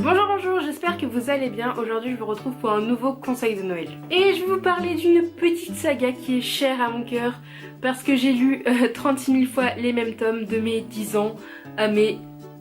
Bonjour, j'espère que vous allez bien. Aujourd'hui je vous retrouve pour un nouveau conseil de Noël. Et je vais vous parler d'une petite saga qui est chère à mon cœur parce que j'ai lu 36 000 fois les mêmes tomes de mes 10 ans à mes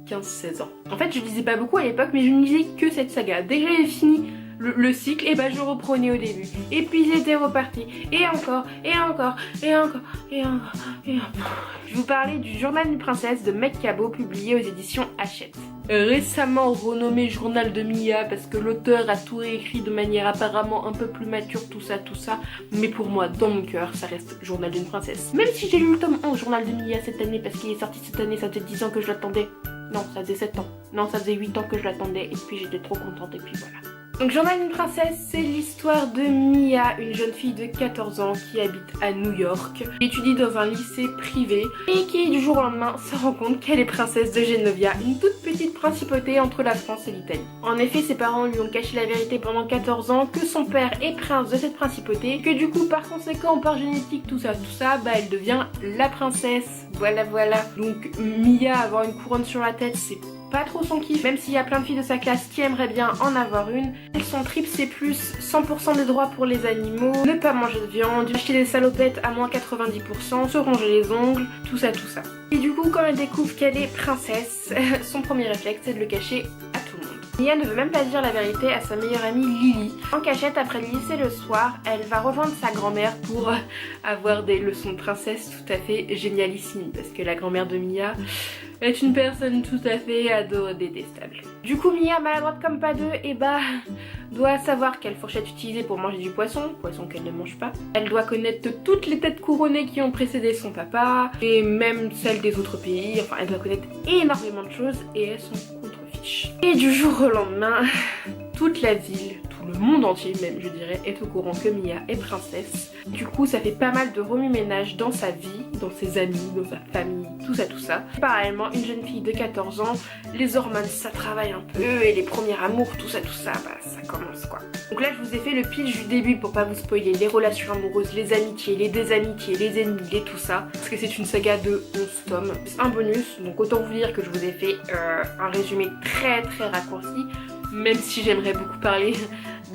15-16 ans. En fait je lisais pas beaucoup à l'époque mais je ne lisais que cette saga. Dès que j'avais fini le cycle, et bah je reprenais au début. Et puis j'étais repartie. Et encore, et encore, et encore, et encore, et encore. Je vais vous parler du Journal d'une princesse de Meg Cabot publié aux éditions Hachette. Récemment renommé Journal de Mia parce que l'auteur a tout réécrit de manière apparemment un peu plus mature, tout ça. Mais pour moi, dans mon cœur, ça reste Journal d'une princesse. Même si j'ai lu le tome 11 Journal de Mia cette année parce qu'il est sorti cette année, ça faisait 10 ans que je l'attendais. Non, ça faisait 7 ans. Non, ça faisait 8 ans que je l'attendais et puis j'étais trop contente et puis voilà. Donc Journal d'une princesse, c'est l'histoire de Mia, une jeune fille de 14 ans qui habite à New York, qui étudie dans un lycée privé et qui du jour au lendemain se rend compte qu'elle est princesse de Genovia, une toute petite principauté entre la France et l'Italie. En effet, ses parents lui ont caché la vérité pendant 14 ans que son père est prince de cette principauté, que du coup par conséquent par génétique tout ça, bah elle devient la princesse, voilà. Donc Mia avoir une couronne sur la tête c'est pas trop son kiff, même s'il y a plein de filles de sa classe qui aimeraient bien en avoir une. Son trip c'est plus 100% des droits pour les animaux, ne pas manger de viande, acheter des salopettes à moins 90%, se ronger les ongles, tout ça. Et du coup quand elle découvre qu'elle est princesse, son premier réflexe c'est de le cacher à tout le monde. Mia ne veut même pas dire la vérité à sa meilleure amie Lily. En cachette après le lycée le soir, elle va rejoindre sa grand-mère pour avoir des leçons de princesse tout à fait génialissimes parce que la grand-mère de Mia est une personne tout à fait détestable. Du coup Mia, maladroite comme pas deux, et bah doit savoir quelle fourchette utiliser pour manger du poisson qu'elle ne mange pas. Elle doit connaître toutes les têtes couronnées qui ont précédé son papa et même celles des autres pays, enfin elle doit connaître énormément de choses et elle s'en contrefiche. Et du jour au lendemain, toute la ville, tout le monde entier même je dirais, est au courant que Mia est princesse. Du coup ça fait pas mal de remue-ménage dans sa vie, dans ses amis, dans sa famille, tout ça. Parallèlement une jeune fille de 14 ans, les hormones ça travaille un peu et les premiers amours, tout ça, bah ça commence quoi. Donc là je vous ai fait le pitch du début pour pas vous spoiler les relations amoureuses, les amitiés, les désamitiés, les ennemis, les tout ça. Parce que c'est une saga de 11 tomes. C'est un bonus, donc autant vous dire que je vous ai fait un résumé très raccourci. Même si j'aimerais beaucoup parler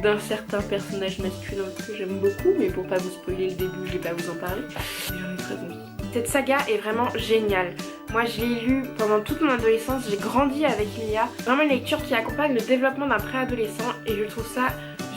d'un certain personnage masculin que j'aime beaucoup, mais pour pas vous spoiler le début, je vais pas vous en parler. J'en ai très envie. Cette saga est vraiment géniale. Moi je l'ai lue pendant toute mon adolescence, j'ai grandi avec Mia. Vraiment une lecture qui accompagne le développement d'un préadolescent et je trouve ça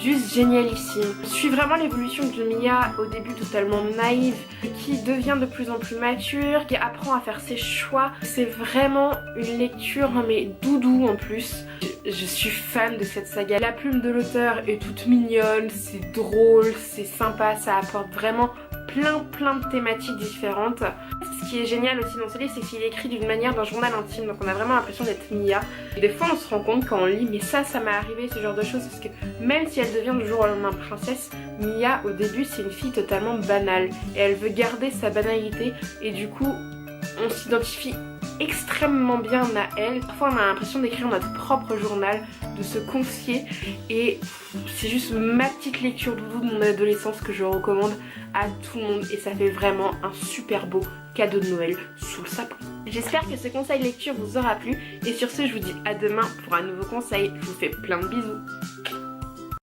juste génialissime. Je suis vraiment l'évolution de Mia au début totalement naïve, qui devient de plus en plus mature, qui apprend à faire ses choix. C'est vraiment une lecture mais doudou en plus. Je suis fan de cette saga. La plume de l'auteur est toute mignonne, c'est drôle, c'est sympa, ça apporte vraiment plein de thématiques différentes. Ce qui est génial aussi dans ce livre, c'est qu'il est écrit d'une manière d'un journal intime, donc on a vraiment l'impression d'être Mia. Et des fois on se rend compte quand on lit, mais ça m'est arrivé ce genre de choses, parce que même si elle devient du jour au lendemain princesse, Mia au début c'est une fille totalement banale, et elle veut garder sa banalité, et du coup on s'identifie extrêmement bien à elle. Parfois on a l'impression d'écrire notre propre journal, de se confier, et c'est juste ma petite lecture doudou de mon adolescence que je recommande à tout le monde et ça fait vraiment un super beau cadeau de Noël sous le sapin. J'espère que ce conseil lecture vous aura plu et sur ce je vous dis à demain pour un nouveau conseil. Je vous fais plein de bisous.